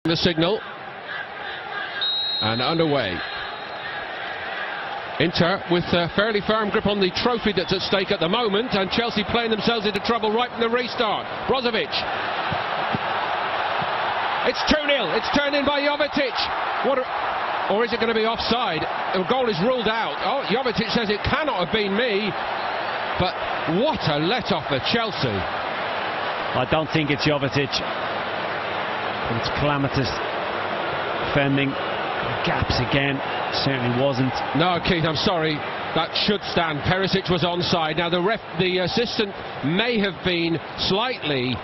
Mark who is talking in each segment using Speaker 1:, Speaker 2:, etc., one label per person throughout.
Speaker 1: The signal and underway. Inter with a fairly firm grip on the trophy that's at stake at the moment, and Chelsea playing themselves into trouble right from the restart. Brozovic. It's 2-0. It's turned in by Jovetic. Or is it going to be offside? The goal is ruled out. Oh, Jovetic says it cannot have been me. But what a let-off for Chelsea.
Speaker 2: I don't think it's Jovetic. It's calamitous defending. Gaps again. Certainly wasn't.
Speaker 1: No, Keith, I'm sorry. That should stand. Perisic was onside. Now the assistant may have been slightly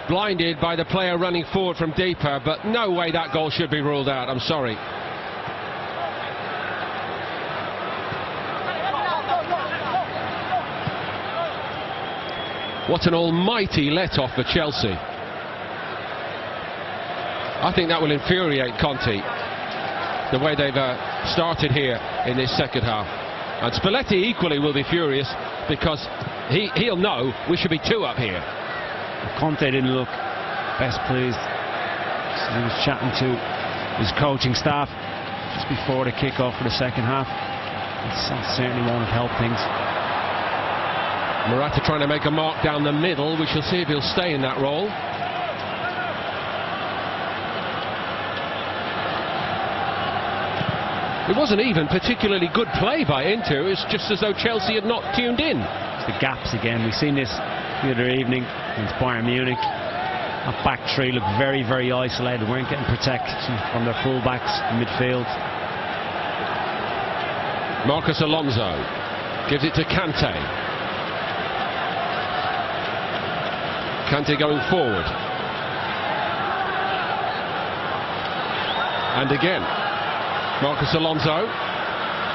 Speaker 1: blinded by the player running forward from deeper, but no way that goal should be ruled out. I'm sorry. What an almighty let-off for Chelsea. I think that will infuriate Conte, the way they've started here in this second half. And Spalletti equally will be furious, because he'll know we should be 2 up here.
Speaker 2: Conte didn't look best pleased. He was chatting to his coaching staff just before the kick-off for the second half. It certainly won't have helped things.
Speaker 1: Morata trying to make a mark down the middle. We shall see if he'll stay in that role. It wasn't even particularly good play by Inter. It's just as though Chelsea had not tuned in.
Speaker 2: It's the gaps again. We've seen this the other evening against Bayern Munich. That back three looked very, very isolated. Weren't getting protection from their full-backs in midfield.
Speaker 1: Marcos Alonso gives it to Kante. Kante going forward. And again, Marcos Alonso.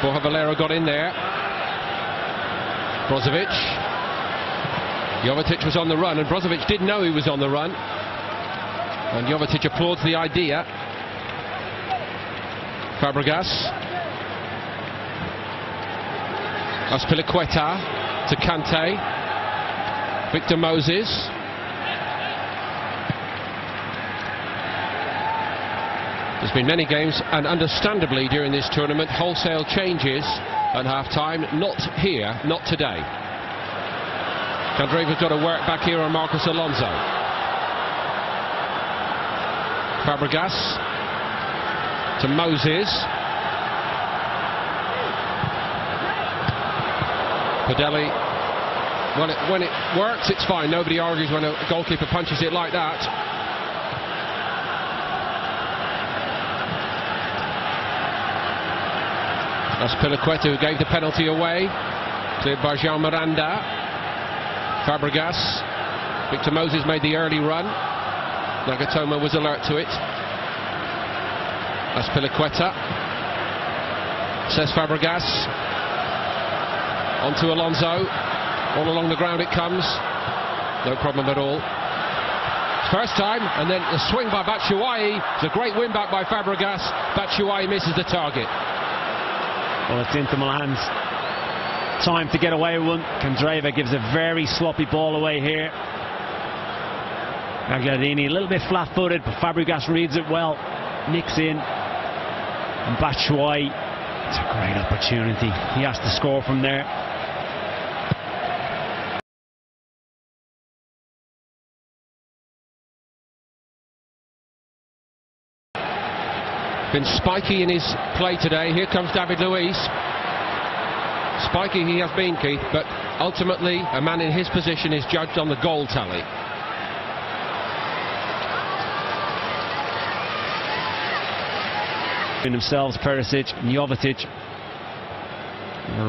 Speaker 1: Borja Valero got in there. Brozovic. Jovetic was on the run, and Brozovic did know he was on the run. And Jovetic applauds the idea. Fabregas. Azpilicueta to Kante. Victor Moses. There's been many games, and understandably during this tournament, wholesale changes at half-time. Not here, not today. Candreva's got to work back here on Marcos Alonso. Fabregas to Moses. Padelli. When it works, it's fine. Nobody argues when a goalkeeper punches it like that. That's Azpilicueta who gave the penalty away. Cleared by Jean Miranda. Fabregas. Victor Moses made the early run. Nagatomo was alert to it. That's Azpilicueta. Says Fabregas. On to Alonso. All along the ground it comes. No problem at all. First time, and then the swing by Batshuayi. It's a great win back by Fabregas. Batshuayi misses the target.
Speaker 2: Well, it's Inter Milan's time to get away with one. Candreva gives a very sloppy ball away here. Gagliardini a little bit flat-footed, but Fabregas reads it well. Nicks in. And Batshuayi, it's a great opportunity. He has to score from there.
Speaker 1: Been spiky in his play today. Here comes David Luiz. Spiky he has been, Keith, but ultimately a man in his position is judged on the goal tally.
Speaker 2: In themselves, Perisic and Jovetic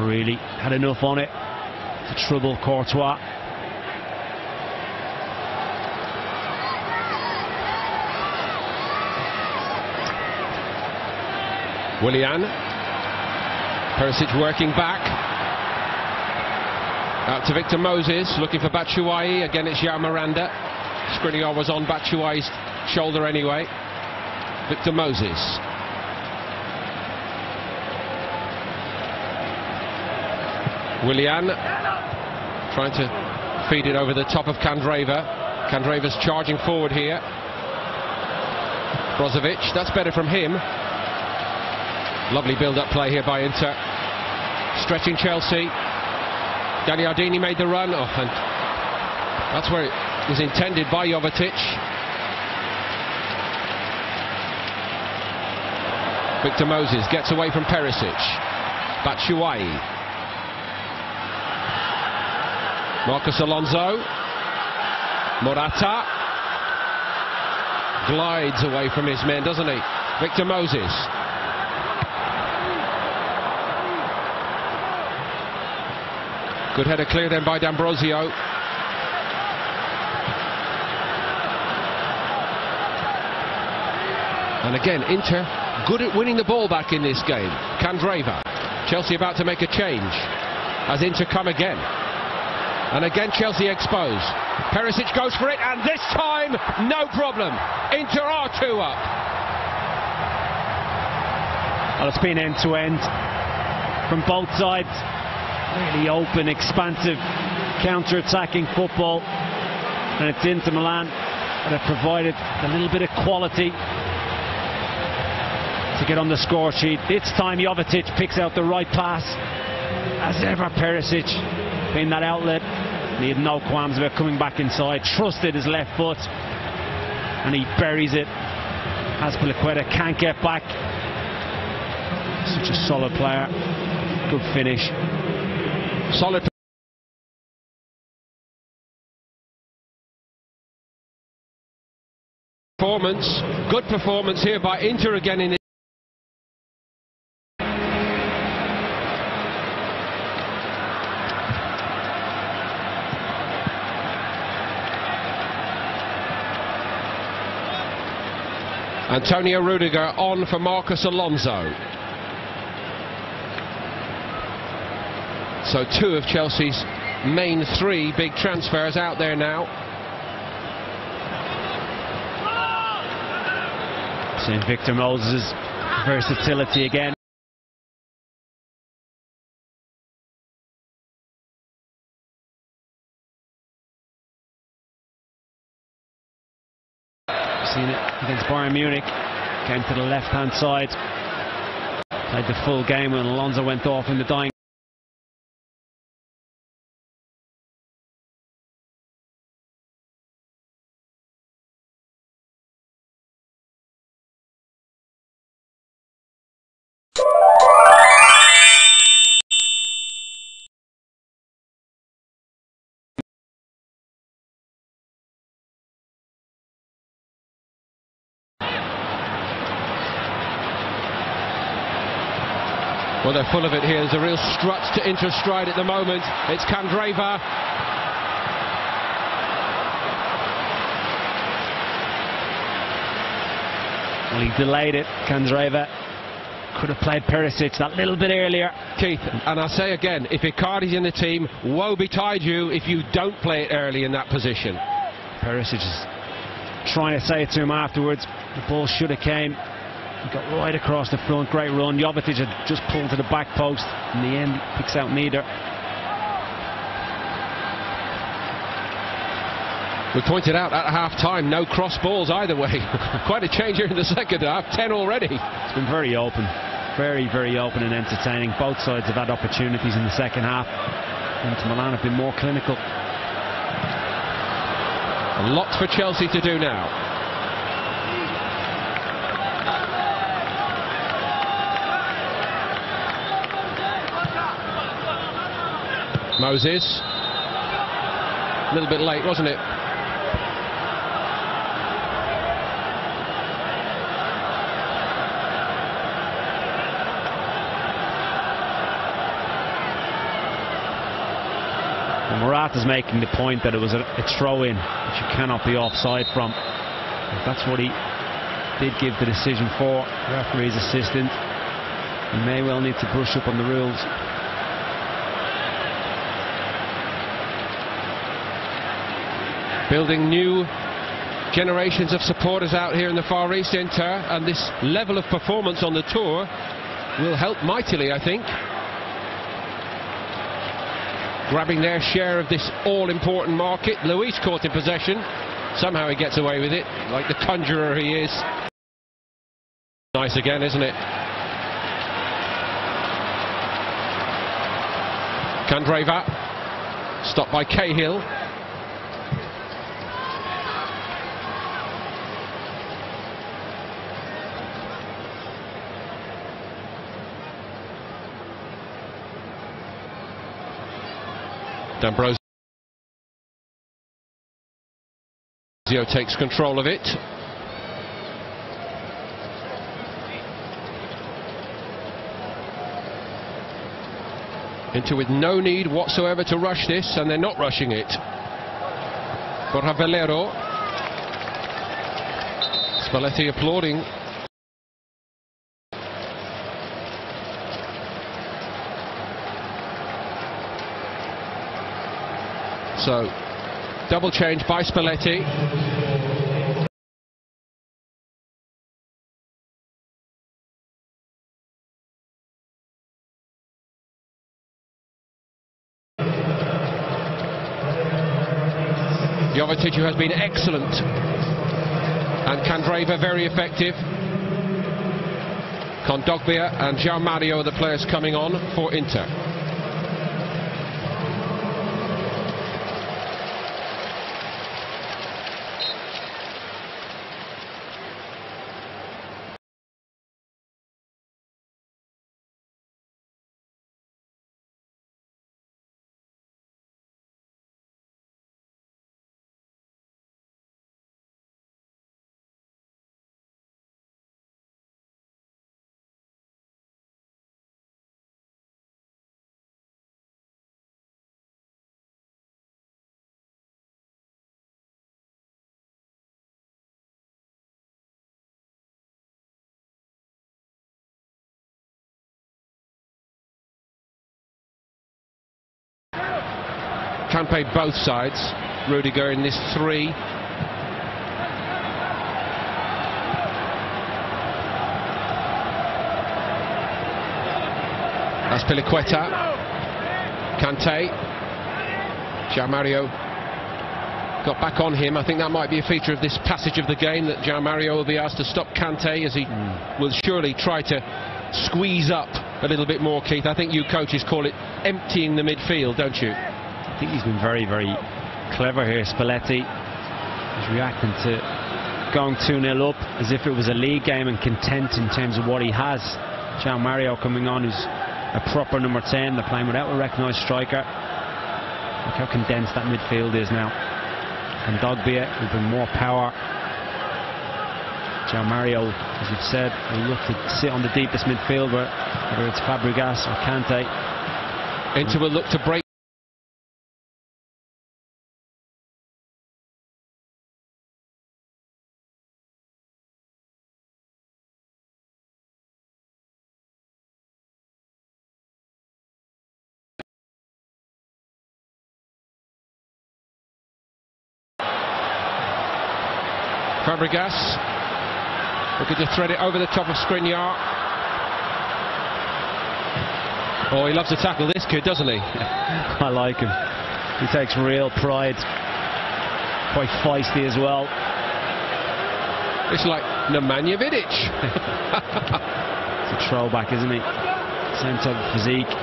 Speaker 2: really had enough on it to trouble Courtois.
Speaker 1: Willian. Perisic working back. Out to Victor Moses, looking for Batshuayi. Again, it's Jean Miranda. Skriniar was on Batshuayi's shoulder anyway. Victor Moses. Willian trying to feed it over the top of Candreva. Candreva's charging forward here. Brozovic, that's better from him. Lovely build-up play here by Inter. Stretching Chelsea. Gagliardini made the run. Oh, and that's where it was intended by Jovetic. Victor Moses gets away from Perisic. Batshuayi. Marcos Alonso. Morata. Glides away from his men, doesn't he? Victor Moses. Good header clear then by D'Ambrosio. And again, Inter good at winning the ball back in this game. Candreva. Chelsea about to make a change as Inter come again. And again Chelsea exposed. Perisic goes for it, and this time no problem. Inter are 2 up.
Speaker 2: Well, it's been end to end from both sides. Really open, expansive, counter-attacking football, and it's Inter Milan that have provided a little bit of quality to get on the score sheet. This time Jovetic picks out the right pass. As ever, Perisic being that outlet, and he had no qualms about coming back inside, trusted his left foot, and he buries it. Azpilicueta can't get back. Such a solid player. Good finish.
Speaker 1: Solid performance. Good performance here by Inter again in the Antonio Rudiger on for Marcos Alonso. So 2 of Chelsea's main 3 big transfers out there now.
Speaker 2: Seeing Victor Moses' versatility again. Seen it against Bayern Munich. Came to the left-hand side. Played the full game when Alonso went off in the dying.
Speaker 1: Well, they're full of it here. There's a real strut to Inter stride at the moment. It's Candreva.
Speaker 2: Well, he delayed it, Candreva. Could have played Perisic that little bit earlier.
Speaker 1: Keith, and I say again, if Icardi's in the team, woe betide you if you don't play it early in that position.
Speaker 2: Perisic is trying to say it to him afterwards. The ball should have came. He got right across the front, great run. Jovetic had just pulled to the back post. In the end, he picks out neither.
Speaker 1: We pointed out at half-time, no cross balls either way. Quite a change here in the second half, 10 already.
Speaker 2: It's been very open, very, very open and entertaining. Both sides have had opportunities in the second half. Inter Milan have been more clinical.
Speaker 1: A lot for Chelsea to do now. Moses. A little bit late, wasn't it?
Speaker 2: Morata's making the point that it was a throw-in that you cannot be offside from. That's what he did give the decision for. Referee's assistant. He may well need to brush up on the rules.
Speaker 1: Building new generations of supporters out here in the Far East, Inter, and this level of performance on the tour will help mightily, I think. Grabbing their share of this all-important market. Luis caught in possession. Somehow he gets away with it, like the conjurer he is. Nice again, isn't it? Candreva, stopped by Cahill. D'Ambrosio takes control of it. Into with no need whatsoever to rush this, and they're not rushing it. Borja Valero. Spalletti applauding. So, double change by Spalletti. Jovetic, who has been excellent, and Candreva very effective. Kondogbia and João Mario are the players coming on for Inter. Can play both sides. Rudiger in this three. Azpilicueta, Kante, João Mario got back on him. I think that might be a feature of this passage of the game, that João Mario will be asked to stop Kante, as he will surely try to squeeze up a little bit more, Keith. I think you coaches call it emptying the midfield, don't you?
Speaker 2: I think he's been very, very clever here, Spalletti. He's reacting to going 2-0 up as if it was a league game and content in terms of what he has. João Mario coming on, who's a proper number 10. They're playing without a recognised striker. Look how condensed that midfield is now. And Dogbia will bring more power. João Mario, as you've said, will look to sit on the deepest midfield, whether it's Fabregas or Kante.
Speaker 1: Inter will look to break. Fabregas looking to thread it over the top of Skriniar. Oh, he loves to tackle this kid, doesn't he?
Speaker 2: I like him. He takes real pride. Quite feisty as well.
Speaker 1: It's like Nemanja Vidic.
Speaker 2: It's a throwback, isn't he? Same type of physique.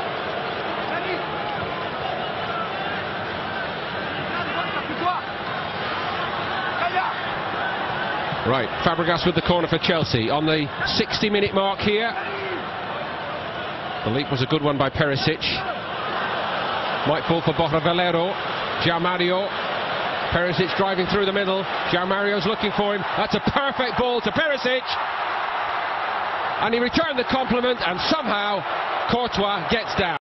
Speaker 1: Right, Fabregas with the corner for Chelsea on the 60-minute mark here. The leap was a good one by Perisic. Might fall for Borja Valero. João Mario. Perisic driving through the middle. João Mario's looking for him. That's a perfect ball to Perisic. And he returned the compliment, and somehow Courtois gets down.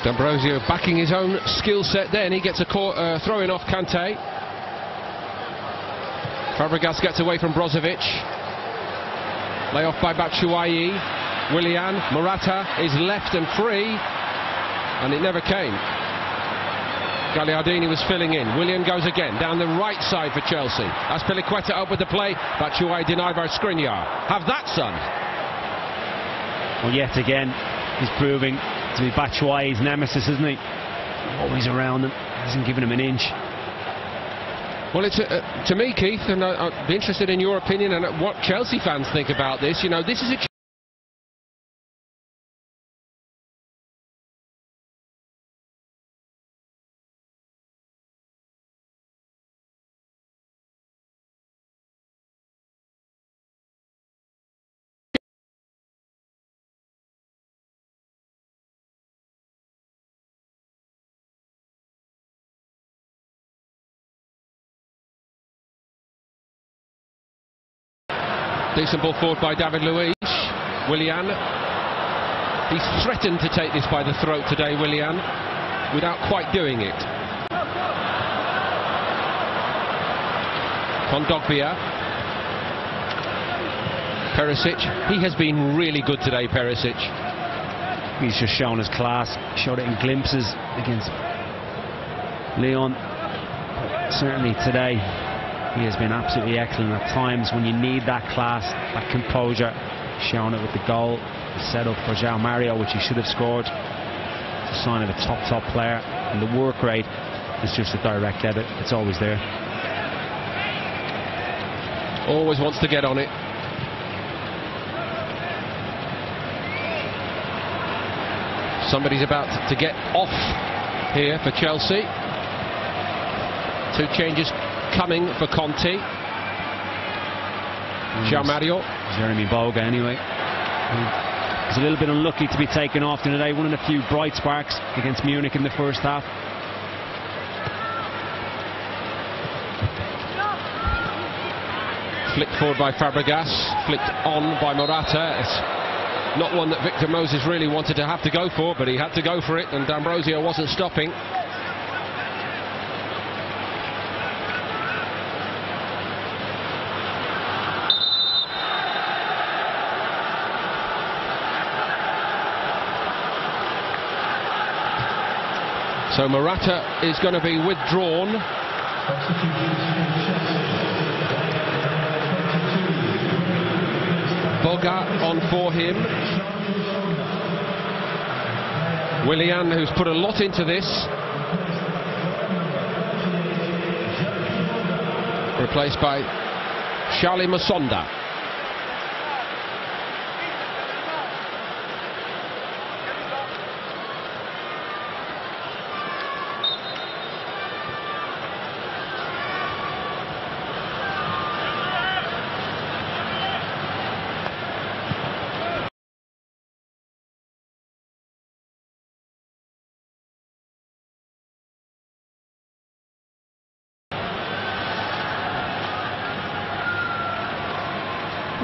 Speaker 1: D'Ambrosio backing his own skill set then. He gets a throw-in off Kante. Fabregas gets away from Brozovic. Lay off by Batshuayi. Willian. Morata is left and free. And it never came. Gagliardini was filling in. Willian goes again down the right side for Chelsea. Azpilicueta up with the play. Batshuayi denied by Skriniar. Have that, son.
Speaker 2: Well, yet again, he's proving to be Batshuayi's nemesis, isn't he? Always around him, hasn't given him an inch.
Speaker 1: Well, it's to me, Keith, and I'd be interested in your opinion and what Chelsea fans think about this. You know, this is a decent ball forward by David Luiz. Willian. He's threatened to take this by the throat today, Willian, without quite doing it. Kondogbia. Perisic. He has been really good today, Perisic.
Speaker 2: He's just shown his class. Showed it in glimpses against Lyon. But certainly today, he has been absolutely excellent at times when you need that class, that composure. Shown it with the goal, the set up for João Mario, which he should have scored. It's a sign of a top player, and the work rate is just a direct debit. It's always there.
Speaker 1: Always wants to get on it. Somebody's about to get off here for Chelsea. 2 changes coming for Conte. João Mario.
Speaker 2: Jeremy Boga anyway. He's a little bit unlucky to be taken off today. One of the few bright sparks against Munich in the first half.
Speaker 1: Flicked forward by Fabregas. Flicked on by Morata. It's not one that Victor Moses really wanted to have to go for, but he had to go for it, and D'Ambrosio wasn't stopping. So Morata is going to be withdrawn. Boga on for him. Willian, who's put a lot into this, replaced by Charlie Masonda.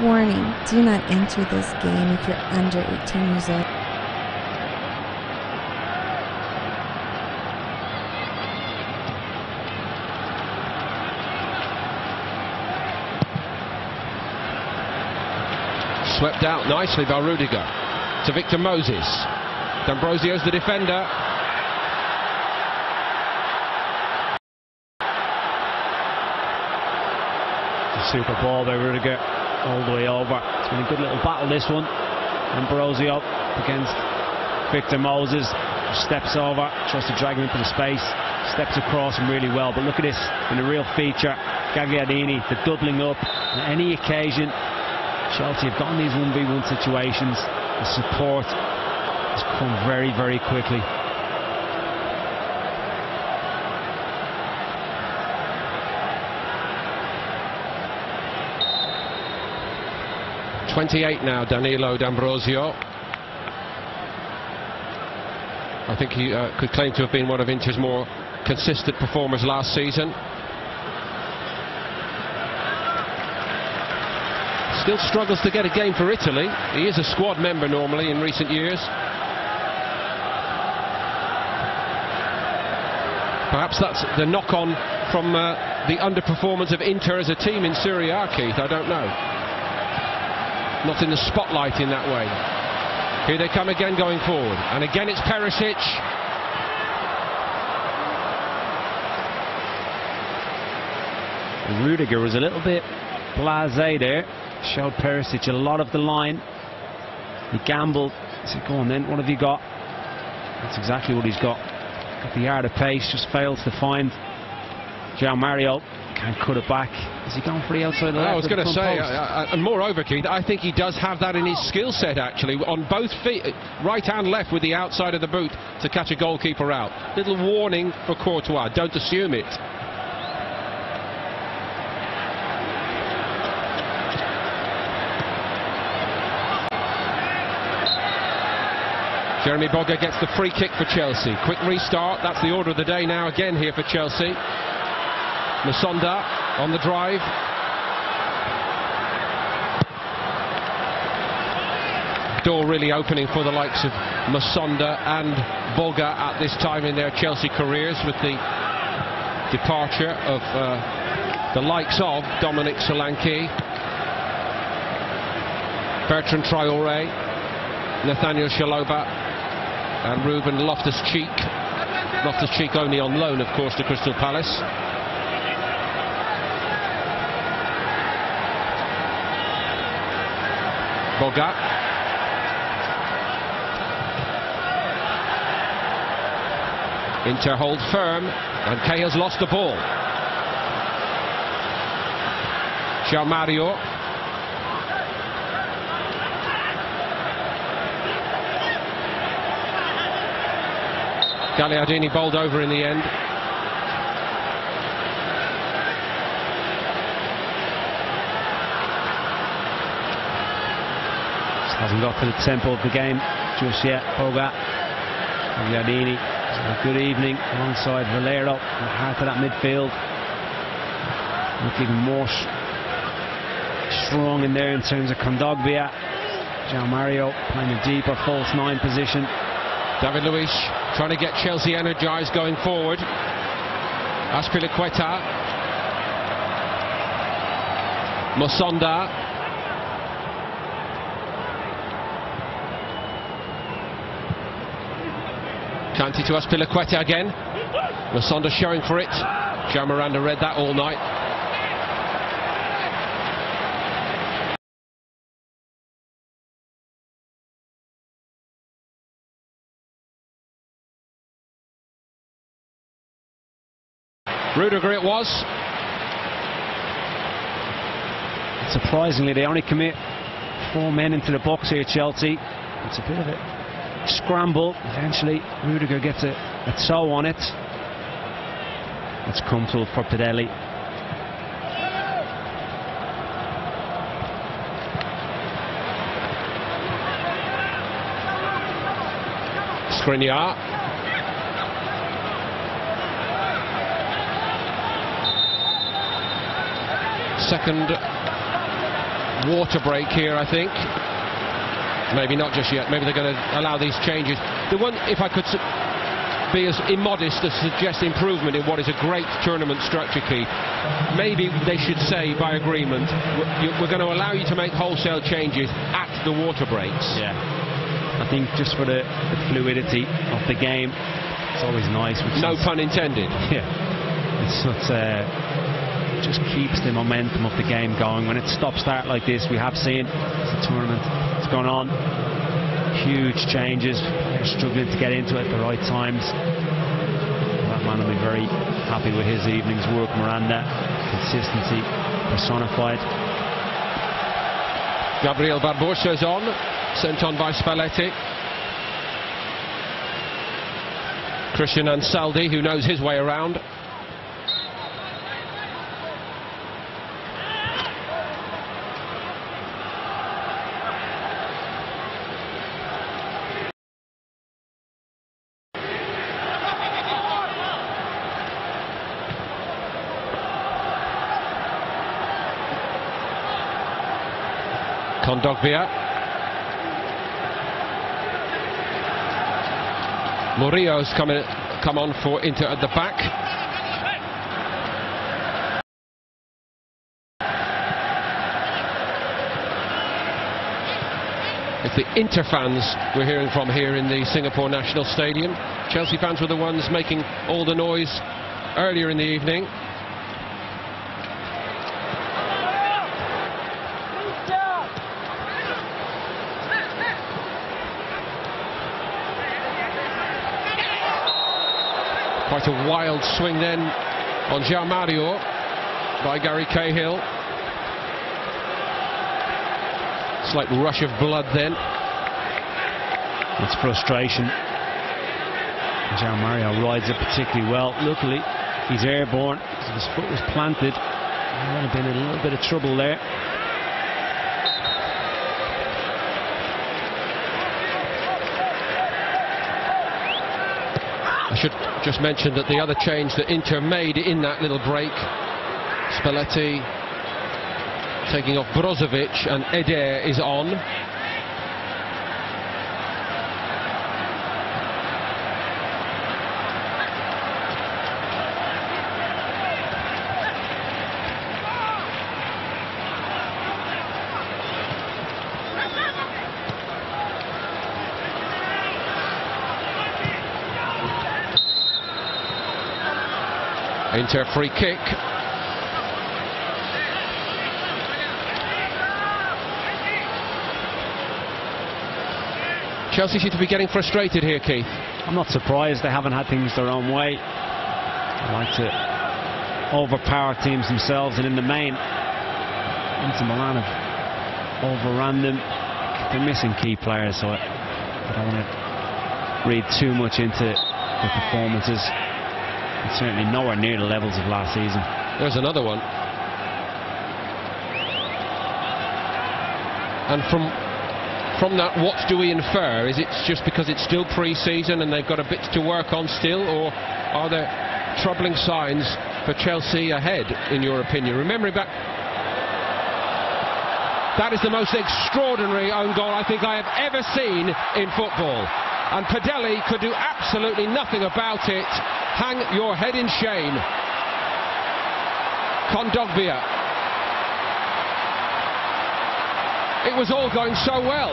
Speaker 3: Warning, do not enter this game if you're under 18 years old.
Speaker 1: Swept out nicely by Rudiger. To Victor Moses. D'Ambrosio's the defender.
Speaker 2: Super ball by Rudiger. All the way over. It's been a good little battle, this one. D'Ambrosio against Victor Moses. Steps over, tries to drag him into the space, steps across him really well. But look at this, in a real feature, Gagliardini, the doubling up on any occasion. Chelsea have gotten these 1v1 situations. The support has come very, very quickly.
Speaker 1: 28 now, Danilo D'Ambrosio. I think he could claim to have been one of Inter's more consistent performers last season. Still struggles to get a game for Italy. He is a squad member normally in recent years. Perhaps that's the knock-on from the underperformance of Inter as a team in Serie A, Keith. I don't know. Not in the spotlight in that way. Here they come again going forward. And again it's Perisic.
Speaker 2: Rudiger was a little bit blasé there. Showed Perisic a lot of the line. He gambled. He said, go on then, what have you got? That's exactly what he's got. Got the yard of pace, just fails to find João Mario. Can't cut it back. Is he going for the outside of the left?
Speaker 1: I was going to say, and moreover, Keith, I think he does have that in his skill set, actually, on both feet, right and left with the outside of the boot to catch a goalkeeper out. Little warning for Courtois, don't assume it. Jeremy Boga gets the free kick for Chelsea. Quick restart, that's the order of the day now again here for Chelsea. Musonda on the drive. Door really opening for the likes of Musonda and Boga at this time in their Chelsea careers, with the departure of the likes of Dominic Solanke, Bertrand Traoré, Nathaniel Chalobah and Ruben Loftus-Cheek. Loftus-Cheek only on loan, of course, to Crystal Palace. Boga. Inter hold firm, and Cahilla's lost the ball. João Mario. Gagliardini bowled over in the end.
Speaker 2: Just hasn't got to the tempo of the game just yet. Boga. Gagliardini. A good evening alongside Valero in the heart of that midfield. Look even more strong in there in terms of Kondogbia. João Mario playing a deeper false 9 position.
Speaker 1: David Luiz trying to get Chelsea energised going forward. Azpilicueta. Musonda. Kanté to Azpilicueta again. Musonda showing for it. João Miranda read that all night. Rudiger it was.
Speaker 2: Surprisingly, they only commit 4 men into the box here, Chelsea. It's a bit of a scramble. Eventually, Rudiger gets a toe on it. It's comfortable for Pidelli.
Speaker 1: Skriniar. Second water break here, I think. Maybe not just yet. Maybe they're going to allow these changes. The one, if I could be as immodest as suggest improvement in what is a great tournament structure, Keith, maybe they should say by agreement, we're going to allow you to make wholesale changes at the water breaks.
Speaker 2: Yeah, I think just for the fluidity of the game, it's always nice.
Speaker 1: No pun intended.
Speaker 2: Yeah, it's not. Just keeps the momentum of the game going. When it's stop-start like this, we have seen as the tournament has gone on, huge changes. They're struggling to get into it at the right times. That man will be very happy with his evening's work. Miranda, consistency personified.
Speaker 1: Gabriel Barbosa is on, sent on by Spalletti. Christian Ansaldi, who knows his way around. Kondogbia. Murillo's coming come on for Inter at the back. It's the Inter fans we're hearing from here in the Singapore National Stadium. Chelsea fans were the ones making all the noise earlier in the evening. Quite a wild swing then on João Mario by Gary Cahill. Slight rush of blood then.
Speaker 2: It's frustration. João Mario rides it particularly well. Luckily, he's airborne. So his foot was planted. He might have been in a little bit of trouble there.
Speaker 1: I should just mention that the other change that Inter made in that little break, Spalletti taking off Brozovic, and Eder is on. Inter free kick. Chelsea seem to be getting frustrated here, Keith.
Speaker 2: I'm not surprised they haven't had things their own way. They like to overpower teams themselves, and in the main, Inter Milan have overrun them. They're missing key players, so I don't want to read too much into the performances. It's certainly nowhere near the levels of last season.
Speaker 1: There's another one. And from that, what do we infer? Is it just because it's still pre-season and they've got a bit to work on still, or are there troubling signs for Chelsea ahead, in your opinion? Remembering back, that is the most extraordinary own goal I think I have ever seen in football. And Padelli could do absolutely nothing about it. Hang your head in shame. Kondogbia. It was all going so well.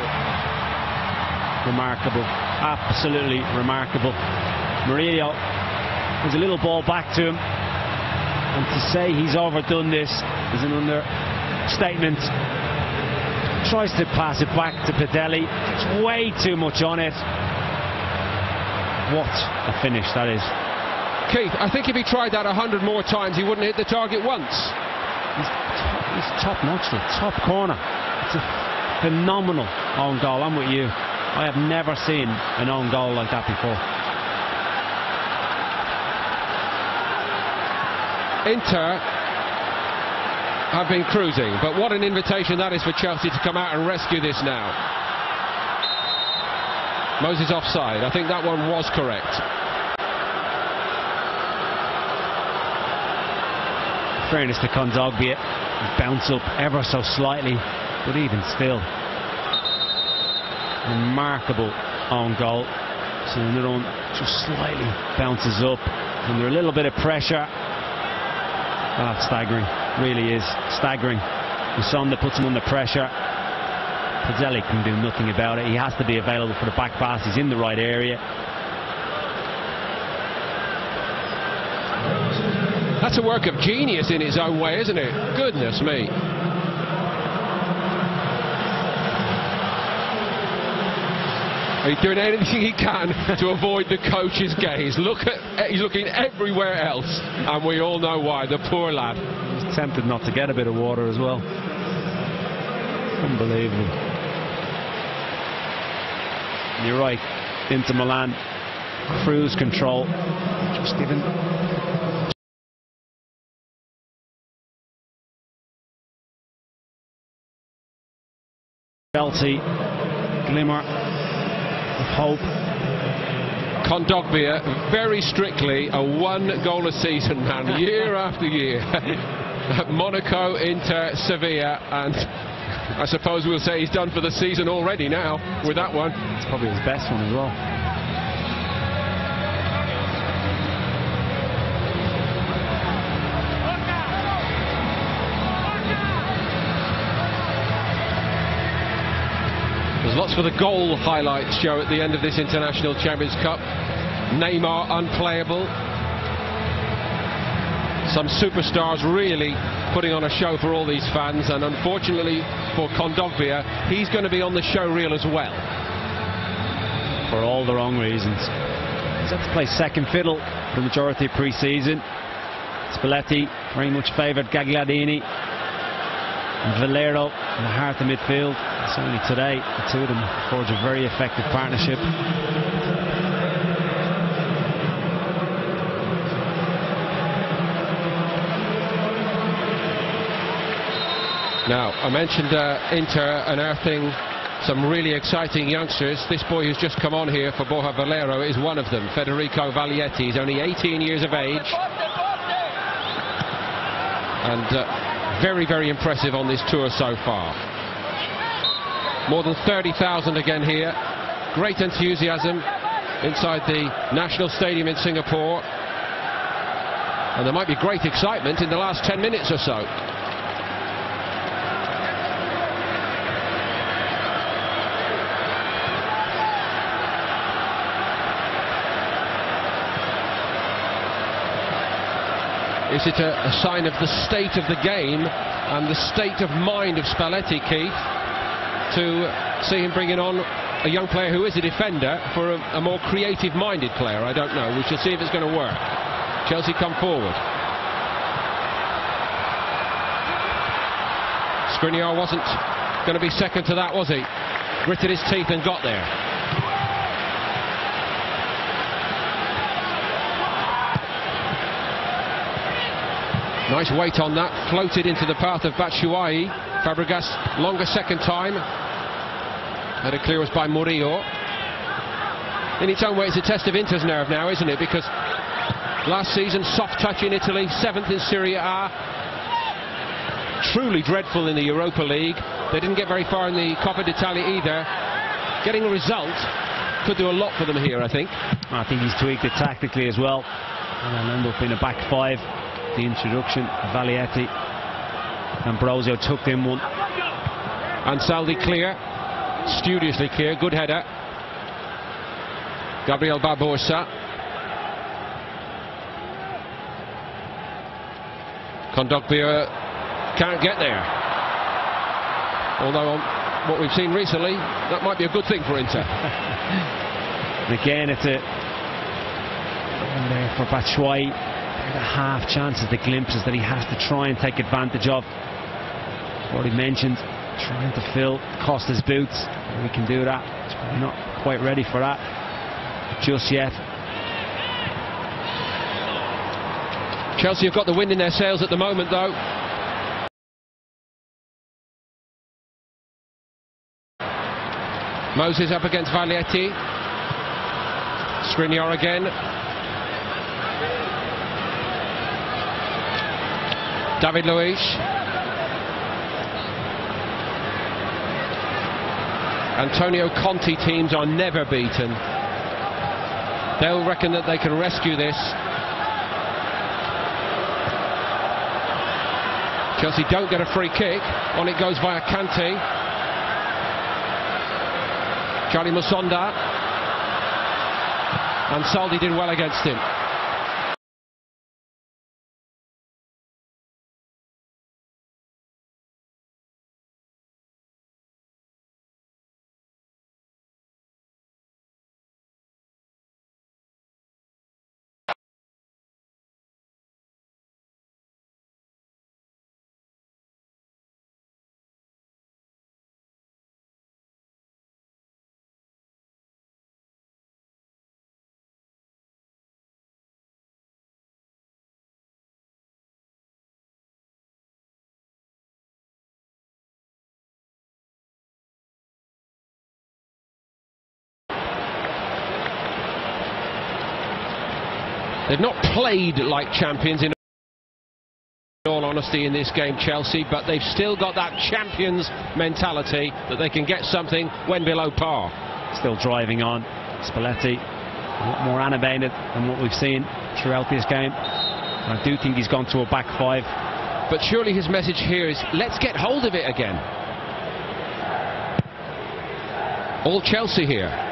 Speaker 2: Remarkable, absolutely remarkable. Murillo, there's a little ball back to him, and to say he's overdone this is an understatement. Tries to pass it back to Padelli. It's way too much on it. What a finish that is.
Speaker 1: Keith, I think if he tried that 100 more times, he wouldn't hit the target once.
Speaker 2: He's top-notch, the top corner. It's a phenomenal own goal. I'm with you. I have never seen an own goal like that before.
Speaker 1: Inter have been cruising, but what an invitation that is for Chelsea to come out and rescue this now. Moses offside. I think that one was correct.
Speaker 2: Fairness to Kondogbia, bounce up ever so slightly, but even still, remarkable own goal. So another one just slightly bounces up under a little bit of pressure. That's staggering, really is staggering. Musonda puts him under pressure. Padelli can do nothing about it. He has to be available for the back pass. He's in the right area.
Speaker 1: That's a work of genius in its own way, isn't it? Goodness me. He's doing anything he can to avoid the coach's gaze. He's looking everywhere else, and we all know why. The poor lad.
Speaker 2: He's tempted not to get a bit of water as well. Unbelievable. You're right. Inter Milan, cruise control. Just given. Chelsea, glimmer of hope.
Speaker 1: Kondogbia, very strictly a one-goal-a-season man, year after year. Monaco, Inter, Sevilla, and I suppose we'll say he's done for the season already now with that one.
Speaker 2: It's probably his best one as well.
Speaker 1: There's lots for the goal highlights show at the end of this International Champions Cup. Neymar unplayable. Some superstars really putting on a show for all these fans, and unfortunately for Kondogbia, he's going to be on the show reel as well.
Speaker 2: For all the wrong reasons. He's had to play second fiddle for the majority of pre-season. Spalletti very much favoured Gagliardini and Valero in the heart of midfield. Certainly today, the two of them forge a very effective partnership.
Speaker 1: Now, I mentioned Inter unearthing some really exciting youngsters. This boy who's just come on here for Borja Valero is one of them, Federico Vaglietti. He's only 18 years of age. And very, very impressive on this tour so far. More than 30,000 again here. Great enthusiasm inside the National Stadium in Singapore. And there might be great excitement in the last 10 minutes or so. Is it a sign of the state of the game and the state of mind of Spalletti, Keith, to see him bringing on a young player who is a defender for a more creative-minded player? I don't know. We shall see if it's going to work. Chelsea come forward. Skriniar wasn't going to be second to that, was he? Gritted his teeth and got there. Nice weight on that, floated into the path of Batshuayi. Fabregas, longer second time. Had it clear as by Murillo. In its own way, it's a test of Inter's nerve now, isn't it? Because last season, soft touch in Italy, 7th in Serie A. Truly dreadful in the Europa League. They didn't get very far in the Coppa d'Italia either. Getting a result could do a lot for them here, I think.
Speaker 2: I think he's tweaked it tactically as well. And they'll end up in a back five. The introduction, Vaglietti, Ambrosio tucked in one.
Speaker 1: Ansaldi clear, studiously clear, good header. Gabriel Barbosa. Kondogbia can't get there. Although on what we've seen recently, that might be a good thing for Inter.
Speaker 2: And again, it's a there for Batshuayi. The half chances, the glimpses that he has to try and take advantage of. What he mentioned, trying to fill Costa's boots. We can do that. He's probably not quite ready for that just yet.
Speaker 1: Chelsea have got the wind in their sails at the moment, though. Moses up against Vaglietti. Skriniar again. David Luiz. Antonio Conte teams are never beaten. They'll reckon that they can rescue this. Chelsea don't get a free kick. On it goes via Kante. Charlie Musonda. And Saldi did well against him. They've not played like champions in all honesty in this game, Chelsea, but they've still got that champions mentality that they can get something when below par.
Speaker 2: Still driving on. Spalletti a lot more animated than what we've seen throughout this game. I do think he's gone to a back five.
Speaker 1: But surely his message here is, let's get hold of it again. All Chelsea here.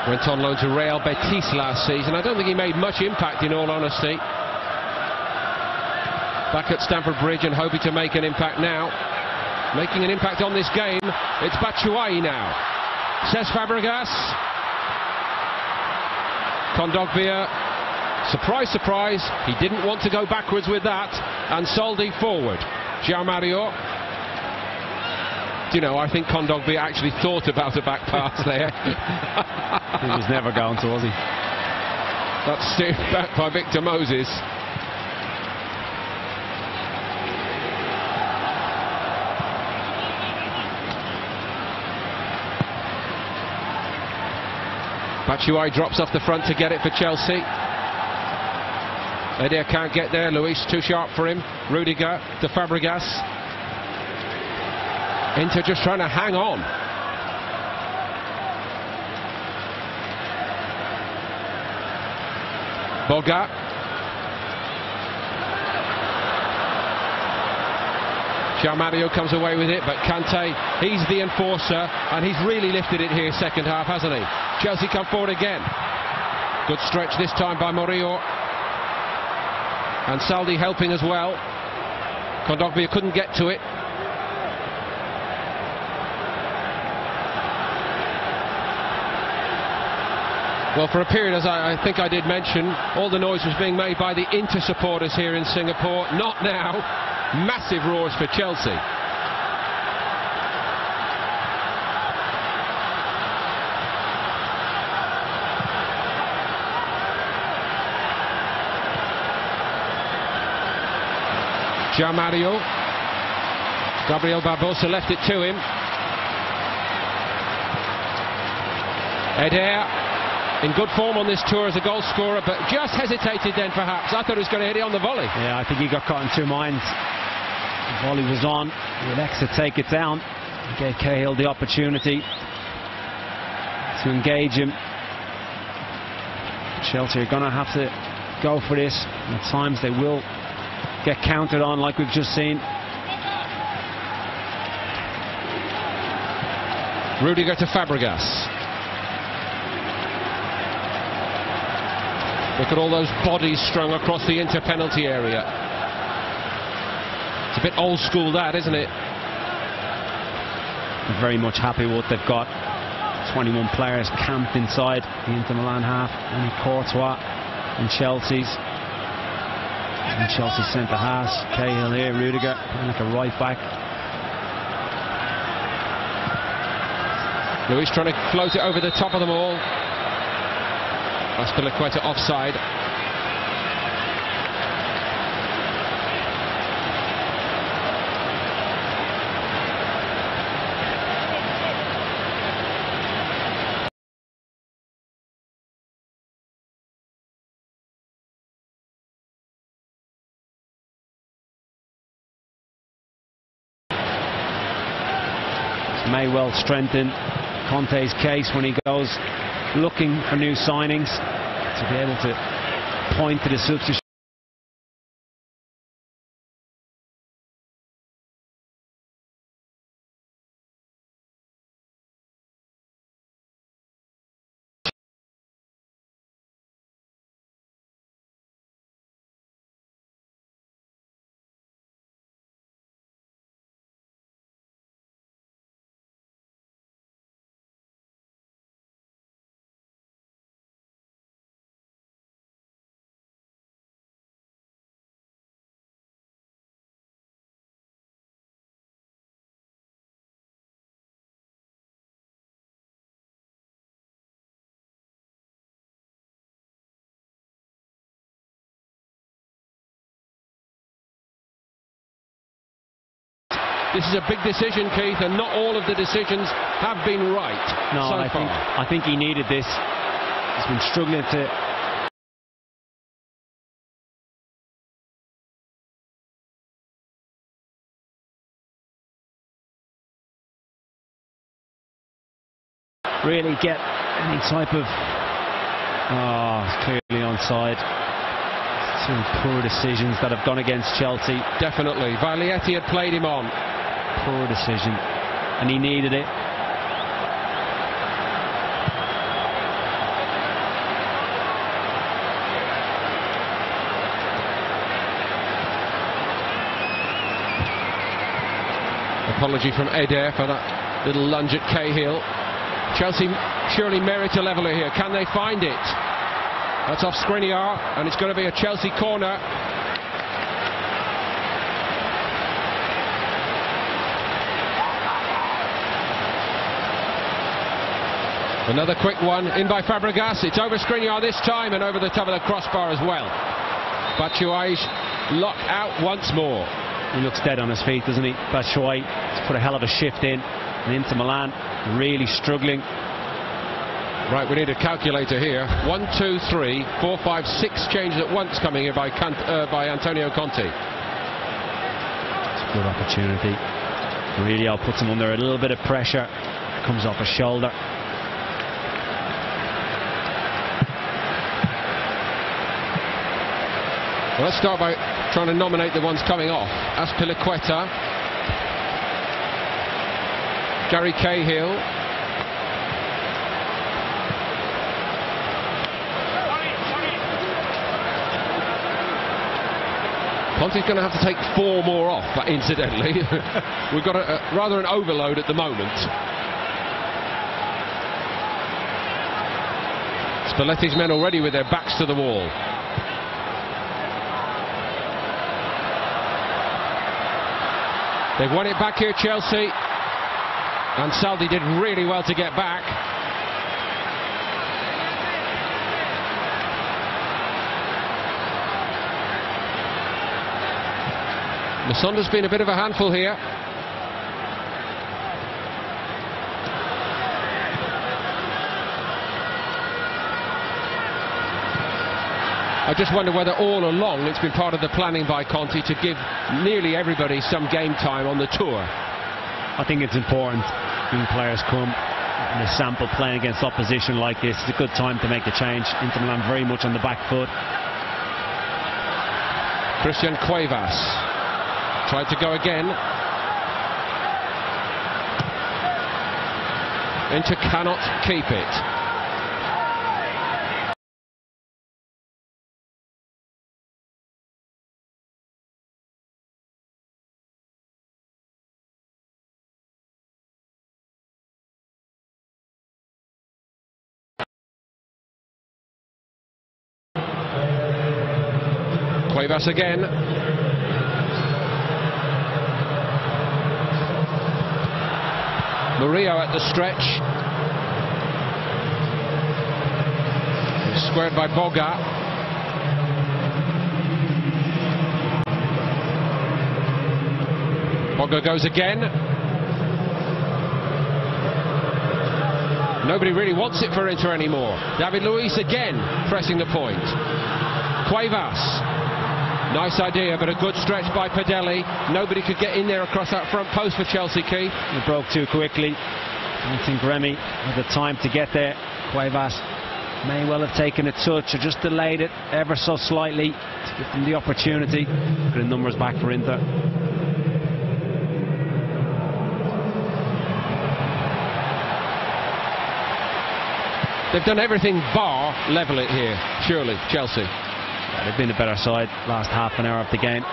Speaker 1: Went on loan to Real Betis last season. I don't think he made much impact, in all honesty. Back at Stamford Bridge and hoping to make an impact now. Making an impact on this game, it's Batshuayi now. Says Fabregas. Kondogbia, surprise, surprise, he didn't want to go backwards with that. And Soldi forward. João Mario. Do you know, I think Kondogbia actually thought about a back pass there.
Speaker 2: He was never going to, was he?
Speaker 1: That's steered back by Victor Moses. Batshuayi drops off the front to get it for Chelsea. Eder can't get there. Luis too sharp for him. Rudiger to Fabregas. Inter just trying to hang on. Boga. João Mario comes away with it, but Kante, he's the enforcer, and he's really lifted it here second half, hasn't he? Chelsea come forward again. Good stretch this time by Murillo. And Saldi helping as well. Kondogbia couldn't get to it. Well, for a period, as I think I did mention, all the noise was being made by the Inter supporters here in Singapore. Not now. Massive roars for Chelsea. João Mario. Gabriel Barbosa left it to him. Eder. In good form on this tour as a goal scorer, but just hesitated then perhaps. I thought he was going to hit it on the volley.
Speaker 2: Yeah, I think he got caught in two minds. The volley was on. Would Exeter take it down? He gave Cahill the opportunity to engage him. Chelsea are going to have to go for this. And at times they will get countered on like we've just seen.
Speaker 1: Rudiger to Fabregas. Look at all those bodies strung across the Inter penalty area. It's a bit old school, that, isn't it?
Speaker 2: I'm very much happy with what they've got. 21 players camped inside the Inter Milan half. Only Courtois and Chelsea's. And Chelsea centre halves. Cahill here, Rudiger, like a right back.
Speaker 1: Luis trying to float it over the top of them all. Aspilicueta offside.
Speaker 2: This may well strengthen Conte's case when he goes looking for new signings, to be able to point to the substitution.
Speaker 1: This is a big decision, Keith, and not all of the decisions have been right
Speaker 2: No,
Speaker 1: so far.
Speaker 2: I think he needed this. He's been struggling to really get any type of... Oh, clearly onside. Some poor decisions that have gone against Chelsea.
Speaker 1: Definitely. Viglietti had played him on.
Speaker 2: Poor decision. And he needed it.
Speaker 1: Apology from Eder for that little lunge at Cahill. Chelsea surely merit a leveller here. Can they find it? That's off Skriniar, and it's going to be a Chelsea corner. Another quick one in by Fabregas. It's over Skriniar this time and over the top of the crossbar as well. Batshuayi's locked out once more.
Speaker 2: He looks dead on his feet, doesn't he? Batshuayi has put a hell of a shift in. And Inter Milan really struggling.
Speaker 1: Right, we need a calculator here. 1, 2, 3, 4, 5, 6 changes at once coming here by Antonio Conte.
Speaker 2: It's a good opportunity. Really puts him under a little bit of pressure. Comes off his shoulder.
Speaker 1: Well, let's start by trying to nominate the ones coming off. Azpilicueta, Gary Cahill, Conte's going to have to take 4 more off, incidentally. We've got rather an overload at the moment. Spalletti's men already with their backs to the wall. They've won it back here, Chelsea. And Saldi did really well to get back. Masonda's been a bit of a handful here. I just wonder whether all along it's been part of the planning by Conte to give nearly everybody some game time on the tour.
Speaker 2: I think it's important when players come and they sample playing against opposition like this. It's a good time to make the change. Inter Milan very much on the back foot.
Speaker 1: Christian Cuevas tried to go again. Inter cannot keep it. Cuevas again. Murillo at the stretch. Squared by Boga. Boga goes again. Nobody really wants it for Inter anymore. David Luiz again pressing the point. Cuevas. Nice idea, but a good stretch by Padelli. Nobody could get in there across that front post for Chelsea, Keith.
Speaker 2: He broke too quickly. I don't think Remy had the time to get there. Cuevas may well have taken a touch or just delayed it ever so slightly to give them the opportunity. Look at the numbers back for Inter.
Speaker 1: They've done everything bar level it here, surely, Chelsea.
Speaker 2: They've been a better side last half an hour of the game.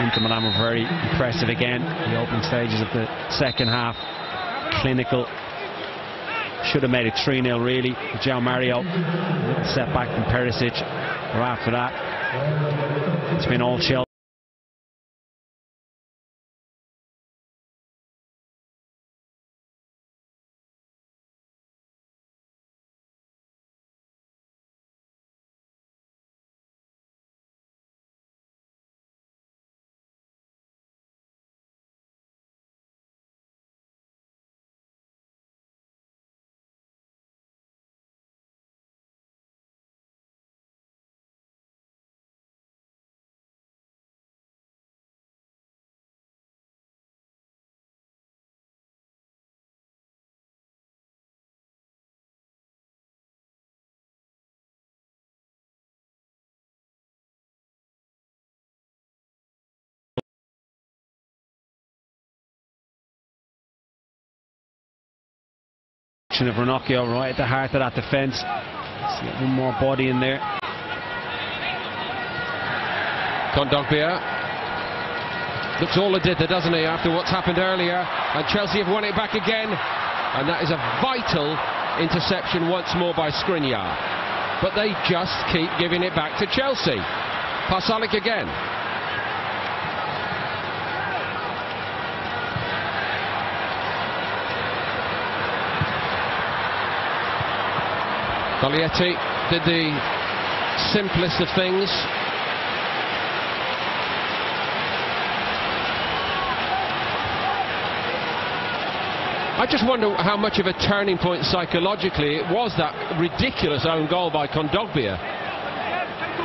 Speaker 2: Inter Milan were very impressive again in the opening stages of the second half. Clinical. Should have made it 3-0 really. João Mario, a little setback from Perisic. Or after that, it's been all Chelsea. action of Ranocchio right at the heart of that defence. Let's get one more body in there.
Speaker 1: Kondogbia looks all adither, doesn't he, after what's happened earlier, and Chelsea have won it back again, and that is a vital interception once more by Skriniar, but they just keep giving it back to Chelsea. Pasalic again. Bolalet did the simplest of things. I just wonder how much of a turning point psychologically it was, that ridiculous own goal by Kondogbia.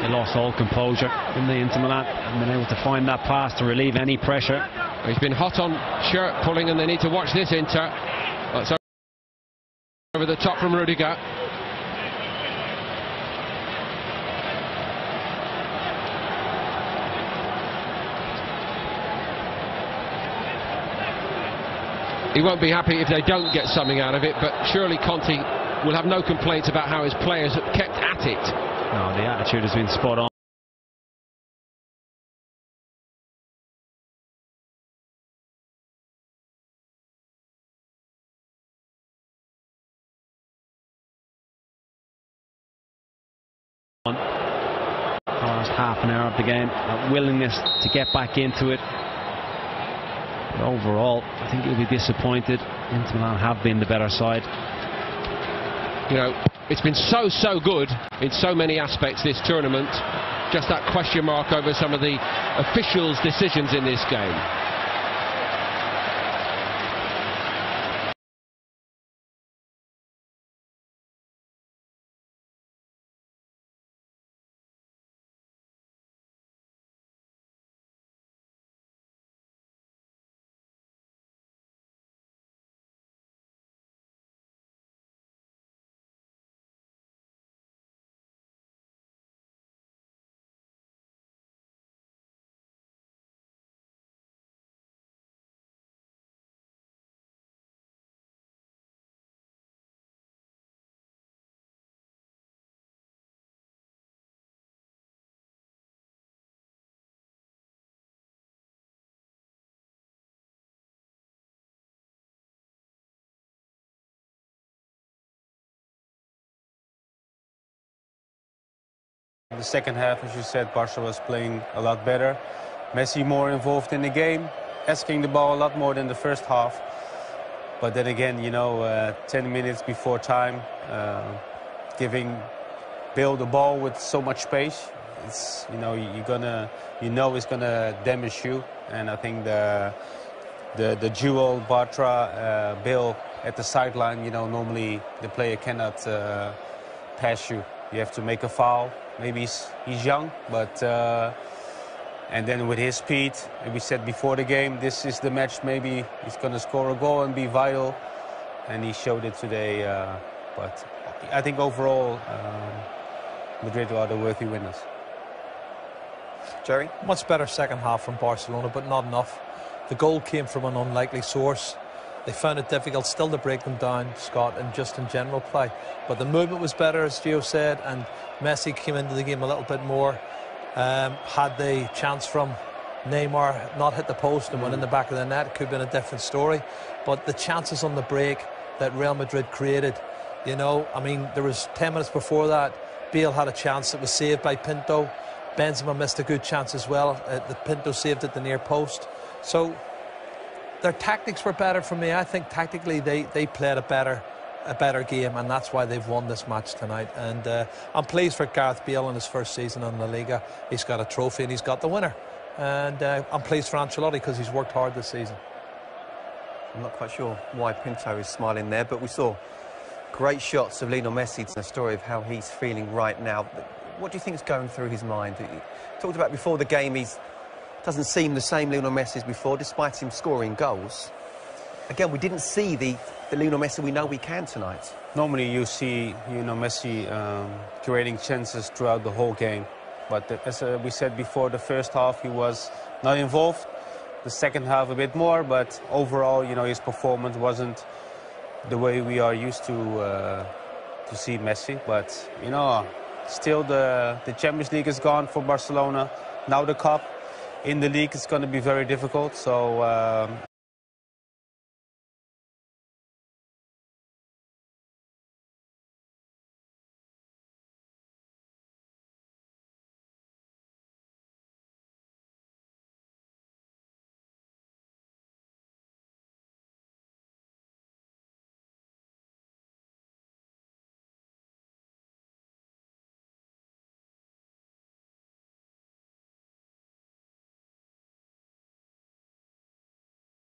Speaker 2: They lost all composure in the Inter Milan and been able to find that pass to relieve any pressure.
Speaker 1: He's been hot on shirt pulling, and they need to watch this Inter. That's over the top from Rudiger. He won't be happy if they don't get something out of it, but surely Conte will have no complaints about how his players have kept at it.
Speaker 2: No, the attitude has been spot on. Last half an hour of the game, a willingness to get back into it. But overall, I think he'll be disappointed. Inter Milan have been the better side.
Speaker 1: You know, it's been so good in so many aspects this tournament. Just that question mark over some of the officials' decisions in this game.
Speaker 4: In the second half, as you said, Barca was playing a lot better. Messi more involved in the game, asking the ball a lot more than the first half. But then again, you know, 10 minutes before time, giving Bale the ball with so much space, it's, you know, it's gonna damage you. And I think the duel Bartra-Bale at the sideline, you know, normally the player cannot pass you. You have to make a foul. Maybe he's young, but and then with his speed, and we said before the game, this is the match. Maybe he's going to score a goal and be vital, and he showed it today. But I think overall, Madrid are the worthy winners.
Speaker 5: Jerry?
Speaker 6: Much better second half from Barcelona, but not enough. The goal came from an unlikely source. They found it difficult still to break them down, Scott, and just in general play. But the movement was better, as Gio said, and Messi came into the game a little bit more. Had the chance from Neymar not hit the post and went in the back of the net, it could have been a different story. But the chances on the break that Real Madrid created, you know, I mean, there was 10 minutes before that, Bale had a chance that was saved by Pinto. Benzema missed a good chance as well. The Pinto saved at the near post. So their tactics were better for me. I think tactically they played a better game, and that's why they've won this match tonight. And I'm pleased for Gareth Bale in his first season in La Liga. He's got a trophy and he's got the winner. And I'm pleased for Ancelotti because he's worked hard this season.
Speaker 5: I'm not quite sure why Pinto is smiling there, but we saw great shots of Lionel Messi. It's a story of how he's feeling right now. What do you think is going through his mind? He talked about before the game, he doesn't seem the same Lionel Messi as before, despite him scoring goals. Again, we didn't see the Lionel Messi we know we can tonight.
Speaker 4: Normally you see, you know, Messi creating chances throughout the whole game. But as we said before, the first half he was not involved. The second half a bit more, but overall, you know, his performance wasn't the way we are used to see Messi. But you know, still the Champions League is gone for Barcelona. Now the cup. In the league, it's going to be very difficult. So.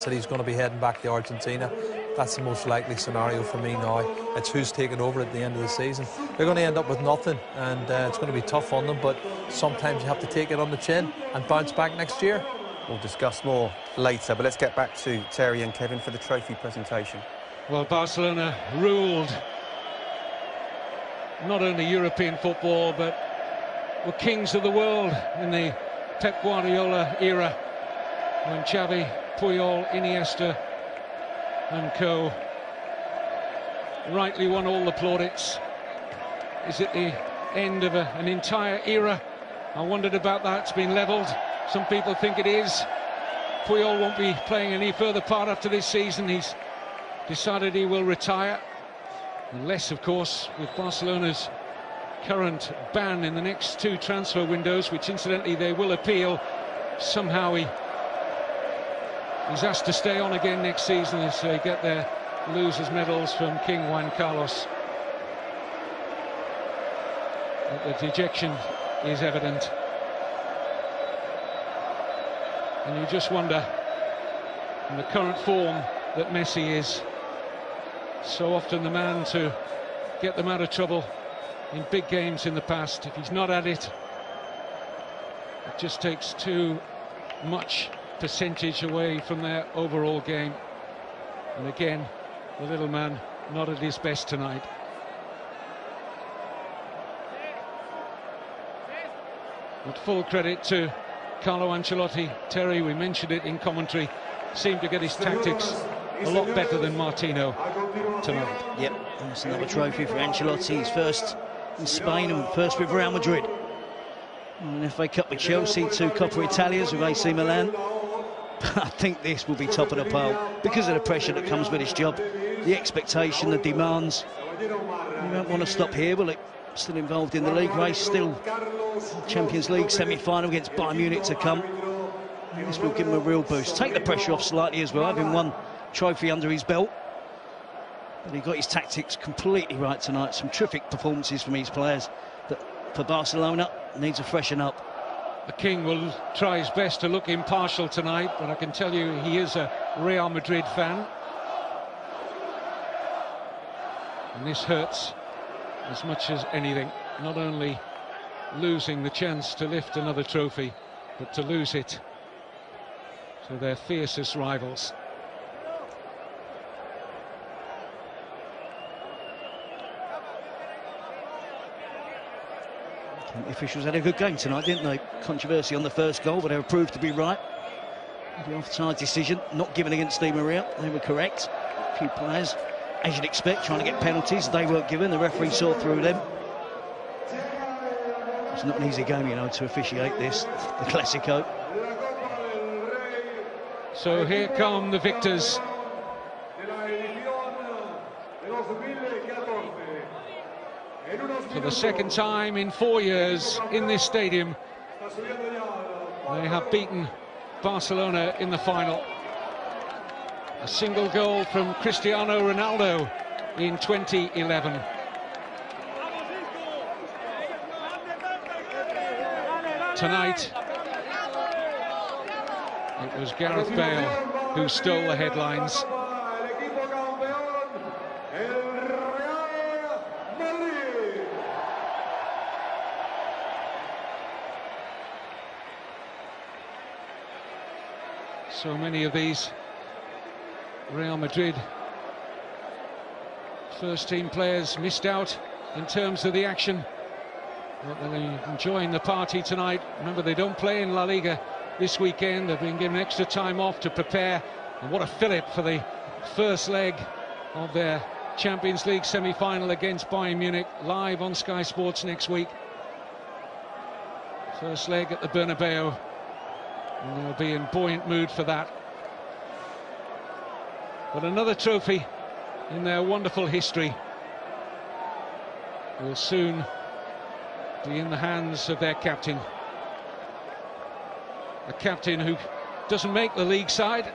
Speaker 6: Said he's going to be heading back to Argentina. That's the most likely scenario for me now. It's who's taking over at the end of the season. They're going to end up with nothing, and it's going to be tough on them, but sometimes you have to take it on the chin and bounce back next year.
Speaker 5: We'll discuss more later, but let's get back to Terry and Kevin for the trophy presentation.
Speaker 7: Well, Barcelona ruled not only European football, but were kings of the world in the Pep Guardiola era, when Xavi, Puyol, Iniesta and co rightly won all the plaudits. Is it the end of an entire era? I wondered about that. It's been levelled. Some people think it is. Puyol won't be playing any further part after this season. He's decided he will retire. Unless, of course, with Barcelona's current ban in the next 2 transfer windows, which incidentally they will appeal, somehow he's asked to stay on again next season as they get their losers' medals from King Juan Carlos. But the dejection is evident. And you just wonder, in the current form that Messi is, so often the man to get them out of trouble in big games in the past. If he's not at it, it just takes too much percentage away from their overall game. And again, the little man not at his best tonight. But full credit to Carlo Ancelotti. Terry, we mentioned it in commentary, seemed to get his tactics a lot better than Martino tonight.
Speaker 8: Yep, and it's another trophy for Ancelotti. He's first in Spain and first with Real Madrid. An FA Cup with Chelsea, 2 Coppa Italias with AC Milan. I think this will be top of the pile because of the pressure that comes with this job, the expectation, the demands. You don't want to stop here, will it? Still involved in the league race, still Champions League semi-final against Bayern Munich to come. This will give him a real boost. Take the pressure off slightly as well, having one trophy under his belt. But he got his tactics completely right tonight. Some terrific performances from his players that for Barcelona needs a freshen up.
Speaker 7: The King will try his best to look impartial tonight, but I can tell you he is a Real Madrid fan. And this hurts as much as anything. Not only losing the chance to lift another trophy, but to lose it to their fiercest rivals.
Speaker 8: I think the officials had a good game tonight, didn't they? Controversy on the first goal, but they were proved to be right. The offside decision, not given against Di Maria, they were correct. A few players, as you'd expect, trying to get penalties, they weren't given, the referee saw through them. It's not an easy game, you know, to officiate this, the Clásico.
Speaker 7: So here come the victors. For the second time in 4 years in this stadium, they have beaten Barcelona in the final. A single goal from Cristiano Ronaldo in 2011. Tonight, it was Gareth Bale who stole the headlines. So many of these Real Madrid first team players missed out in terms of the action. But they're enjoying the party tonight. Remember, they don't play in La Liga this weekend. They've been given extra time off to prepare. And what a fillip for the first leg of their Champions League semi-final against Bayern Munich, live on Sky Sports next week. First leg at the Bernabeu, and they'll be in buoyant mood for that. But another trophy in their wonderful history will soon be in the hands of their captain. A captain who doesn't make the league side,